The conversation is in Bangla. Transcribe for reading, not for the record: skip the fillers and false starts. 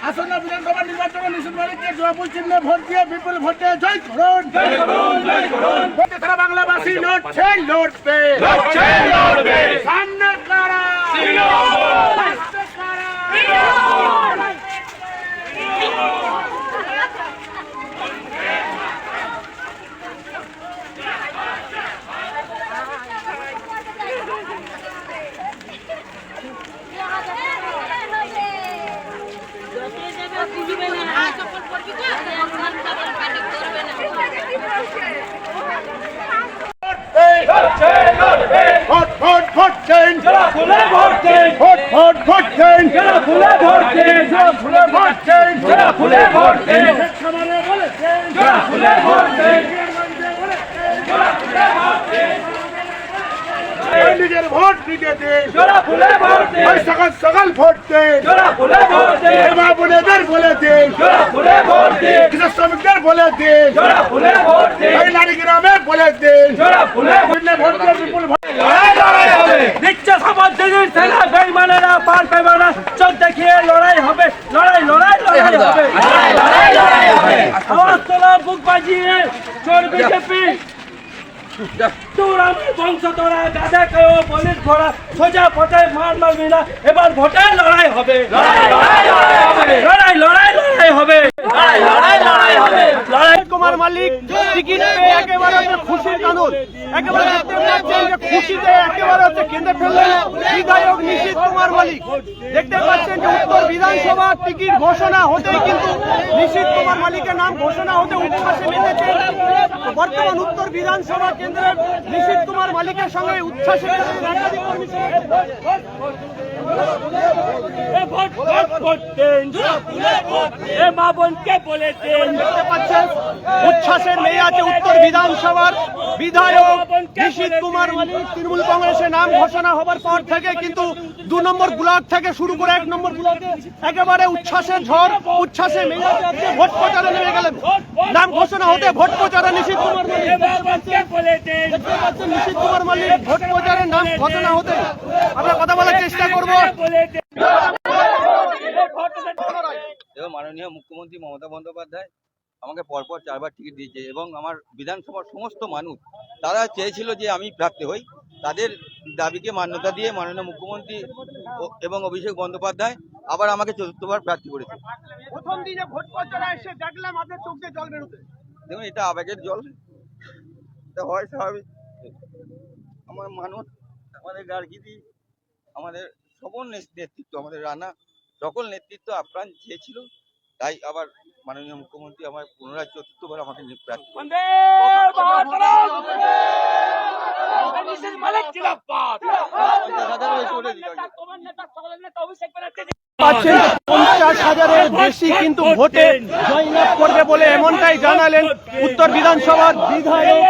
আসন্ন বিধানসভা নির্বাচনে নিশীথ মালিককে জয়ফুল চিহ্নে ভোট দিয়ে বিপুল ভোটে জয় করুন। সারা বাংলাবাসী লড়ছে লড়বে সামনে কারা ভোট ভোট ভোট চেঞ্জ ফুলে vote change vote vote vote change ফুলে ভোট চেঞ্জ ফুলে ভোট চেঞ্জ ফুলে ভোট চেঞ্জ সমানে বলে চেঞ্জ ফুলে ভোট চেঞ্জ নিজের ভোট নিজে দিন ফুলে ভোট দিন সকাল সকাল ভোট দিন ফুলে ভোট দিন মা বোনেদের বলে দিন ফুলে ভোট দিন কৃষক শ্রমিকদের বলে দিন ফুলে ভোট দিন নারী গ্রামে বলে দিন ফুলে ভোট দিয়ে বিপুল ভোট লড়াই হবে নিচ্ছে সমাজ দিদির সেনা বেঈমানেরা পার পাবে না চোখ দেখিয়ে লড়াই হবে লড়াই লড়াই লড়াই হবে লড়াই লড়াই হবে আওয়াজ তোলা বুক বাজিয়ে চোর বিজেপি তোরা বংশ তোরা গাধা কেউ পুলিশ ঘোড়া সোজা পথে মার মারবি না এবার ভোটে লড়াই হবে লড়াই লড়াই লড়াই হবে লড়াই লড়াই লড়াই হবে লড়াই লড়াই লড়াই হবে লড়াই কুমার মালিক টিকিট পেয়ে একেবারে খুশির কানুন একেবারে দেখতে পাচ্ছেন যে খুশিতে একেবারে হচ্ছে কেঁদে ফেললেন বিধায়ক নিশীথ কুমার মালিক দেখতে পাচ্ছেন যে উত্তর বিধানসভা টিকিট ঘোষণা হতেই কিন্তু নিশীথ কুমার মালিকের নাম ঘোষণা হতে উপবাসে নেমেছে বর্তমান উত্তর বিধানসভা কেন্দ্রের নিশীথ কুমার মালিকের সঙ্গে উচ্ছ্বাসে উচ্ছ্বাসের মেয়ে আছে উত্তর বিধানসভার বিধায়ক নিশীথ কুমার মালিক তৃণমূল কংগ্রেসের নাম ঘোষণা হবার পর থেকে কিন্তু 2 নম্বর ব্লক থেকে শুরু করে 1 নম্বর ব্লকে একেবারে উচ্ছ্বাসের ঝড় উচ্ছ্বাসে মেয়ে আছে ভোট প্রচারে নেমে গেলেন নাম ঘোষণা হতে ভোট প্রচারে নিশীথ কুমার মালিক নিশীথ কুমার মালিক ভোট প্রচারের নাম ঘোষণা হতে আমরা কথা বলার চেষ্টা করব। মাননীয় মুখ্যমন্ত্রী মমতা বন্দ্যোপাধ্যায় আমাকে পরপর 4 বার টিকিট দিয়েছে এবং আমার বিধানসভার সমস্ত মানুষ তারা চেয়েছিল যে আমি প্রার্থী হই তাদের দাবিকে মান্যতা দিয়ে মাননীয় মুখ্যমন্ত্রী এবং অভিষেক বন্দ্যোপাধ্যায় আবার আমাকে 4র্থবার প্রার্থী করেছে। প্রথম দিনে ভোট প্রচারে এসে দেখলাম আপনার চোখ দিয়ে জল বেরোতে দেখুন এটা আবেগের জল এটা হয় স্বাভাবিক আমার মানুষ আমাদের গার্গিদি আমাদের সকল নেতৃত্ব আমাদের রানা সকল নেতৃত্ব আপ্রাণ চেয়েছিল তাই আবার মাননীয় মুখ্যমন্ত্রী আমার পুনরায় 4র্থবার আমাকে প্রার্থী পাচ্ছেন 50,000-এর বেশি কিন্তু ভোটে জয়লাভ করবে বলে এমনটাই জানালেন উত্তর বিধানসভার বিধায়ক।